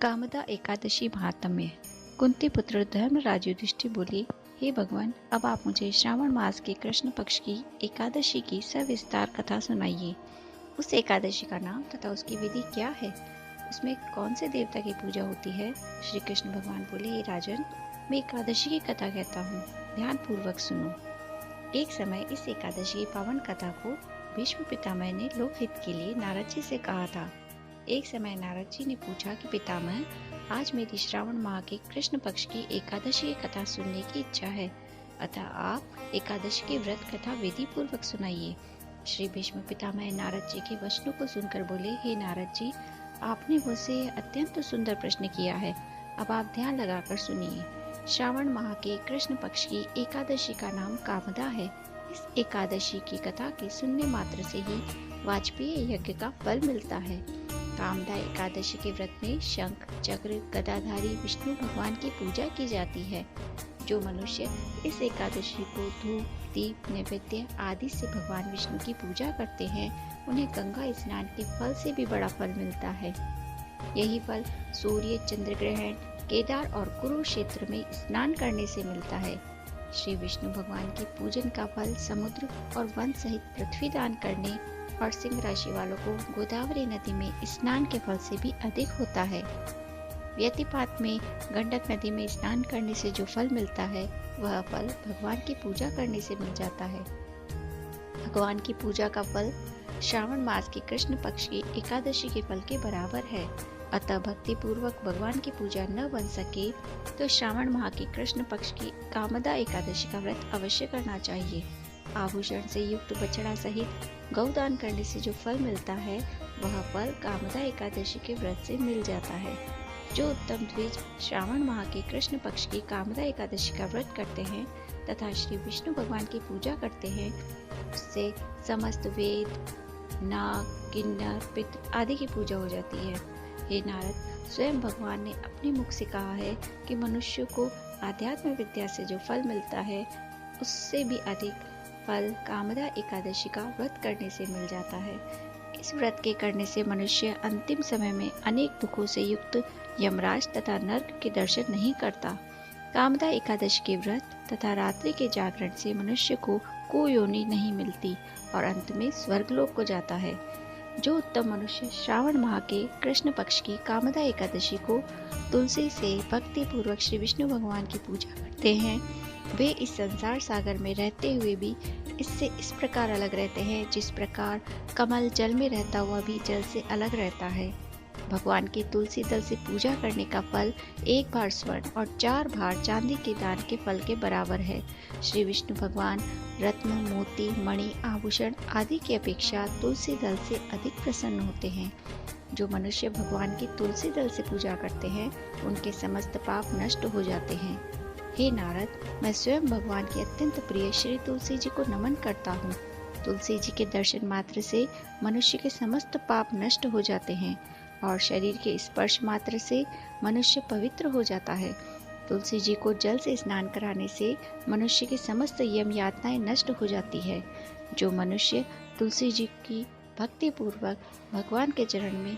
कामदा एकादशी महात्म्य। कुंती पुत्र धर्मराज युधिष्ठिर बोले, हे भगवान, अब आप मुझे श्रावण मास के कृष्ण पक्ष की एकादशी की सविस्तार कथा सुनाइए। उस एकादशी का नाम तथा उसकी विधि क्या है? उसमें कौन से देवता की पूजा होती है? श्री कृष्ण भगवान बोले, हे राजन, मैं एकादशी की कथा कहता हूँ, ध्यान पूर्वक सुनो। एक समय इस एकादशी की पावन कथा को भीष्म पितामह ने लोकहित के लिए नारद जी से कहा था। एक समय नारद जी ने पूछा कि पितामह, आज मेरी श्रावण माह के कृष्ण पक्ष की एकादशी की कथा सुनने की इच्छा है, अतः आप एकादशी की व्रत कथा विधि पूर्वक सुनाइए। श्री भीष्म पितामह नारद जी के वचनों को सुनकर बोले, हे नारद जी, आपने मुझसे अत्यंत सुंदर प्रश्न किया है, अब आप ध्यान लगाकर सुनिए। श्रावण माह के कृष्ण पक्ष की एकादशी का नाम कामदा है। इस एकादशी की कथा के सुनने मात्र से ही वाजपेयी यज्ञ का फल मिलता है। कामदा एकादशी के व्रत में शंख, चक्र, गदाधारी विष्णु भगवान की पूजा की जाती है। जो मनुष्य इस एकादशी को धूप, दीप, नैवेद्य आदि से भगवान विष्णु की पूजा करते हैं, उन्हें गंगा स्नान के फल से भी बड़ा फल मिलता है। यही फल सूर्य, चंद्र ग्रहण, केदार और कुरुक्षेत्र में स्नान करने से मिलता है। श्री विष्णु भगवान के पूजन का फल समुद्र और वन सहित पृथ्वी दान करने और सिंह राशि वालों को गोदावरी नदी में स्नान के फल से भी अधिक होता है। व्यतिपात में गंडक नदी में स्नान करने से जो फल मिलता है, वह फल भगवान की पूजा करने से मिल जाता है। भगवान की पूजा का फल श्रावण मास के कृष्ण पक्ष की एकादशी के फल के बराबर है। अतः भक्ति पूर्वक भगवान की पूजा न बन सके तो श्रावण माह की कृष्ण पक्ष की कामदा एकादशी का व्रत अवश्य करना चाहिए। आभूषण से युक्त बछड़ा सहित गौदान करने से जो फल मिलता है, वह फल कामदा एकादशी के व्रत से मिल जाता है। जो उत्तम द्विज श्रावण माह के कृष्ण पक्ष की कामदा एकादशी का व्रत करते हैं तथा श्री विष्णु भगवान की पूजा करते हैं, उससे समस्त वेद, नाग, किन्नर, पितृ आदि की पूजा हो जाती है। हे नारद, स्वयं भगवान ने अपने मुख से कहा है कि मनुष्य को आध्यात्म विद्या से जो फल मिलता है, उससे भी अधिक फल कामदा एकादशी का व्रत करने से मिल जाता है। इस व्रत के करने से मनुष्य अंतिम समय में अनेक दुखों से युक्त यमराज तथा नरक के दर्शन नहीं करता। कामदा एकादशी के व्रत तथा रात्रि के जागरण से मनुष्य को कुयोनि नहीं मिलती और अंत में स्वर्गलोक को जाता है। जो उत्तम मनुष्य श्रावण माह के कृष्ण पक्ष की कामदा एकादशी को तुलसी से भक्ति पूर्वक श्री विष्णु भगवान की पूजा करते हैं, वे इस संसार सागर में रहते हुए भी इससे इस प्रकार अलग रहते हैं जिस प्रकार कमल जल में रहता हुआ भी जल से अलग रहता है। भगवान की तुलसी दल से पूजा करने का फल 1 भार स्वर्ण और 4 भार चांदी के दान के फल के बराबर है। श्री विष्णु भगवान रत्न, मोती, मणि, आभूषण आदि की अपेक्षा तुलसी दल से अधिक प्रसन्न होते हैं। जो मनुष्य भगवान की तुलसी दल से पूजा करते हैं, उनके समस्त पाप नष्ट हो जाते हैं। हे नारद, मैं स्वयं भगवान के अत्यंत प्रिय श्री तुलसी जी को नमन करता हूँ। तुलसी जी के दर्शन मात्र से मनुष्य के समस्त पाप नष्ट हो जाते हैं और शरीर के स्पर्श मात्र से मनुष्य पवित्र हो जाता है। तुलसी जी को जल से स्नान कराने से मनुष्य की समस्त यम यातनाएं नष्ट हो जाती है। जो मनुष्य तुलसी जी की भक्ति पूर्वक भगवान के चरण में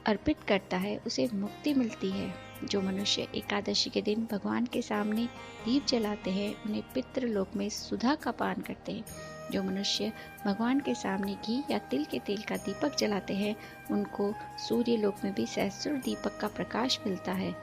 अर्पित करता है, उसे मुक्ति मिलती है। जो मनुष्य एकादशी के दिन भगवान के सामने दीप जलाते हैं, उन्हें पितृलोक में सुधा का पान करते हैं। जो मनुष्य भगवान के सामने घी या तिल के तेल का दीपक जलाते हैं, उनको सूर्य लोक में भी सहस्त्र दीपक का प्रकाश मिलता है।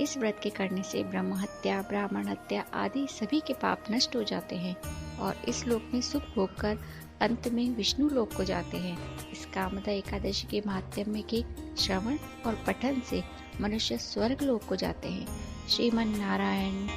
इस व्रत के करने से ब्रह्म हत्या, ब्राह्मण हत्या आदि सभी के पाप नष्ट हो जाते हैं और इस लोक में सुख भोगकर अंत में विष्णु लोक को जाते हैं। इस कामदा एकादशी के महात्म्य के श्रवण और पठन से मनुष्य स्वर्ग लोक को जाते हैं। श्रीमन नारायण।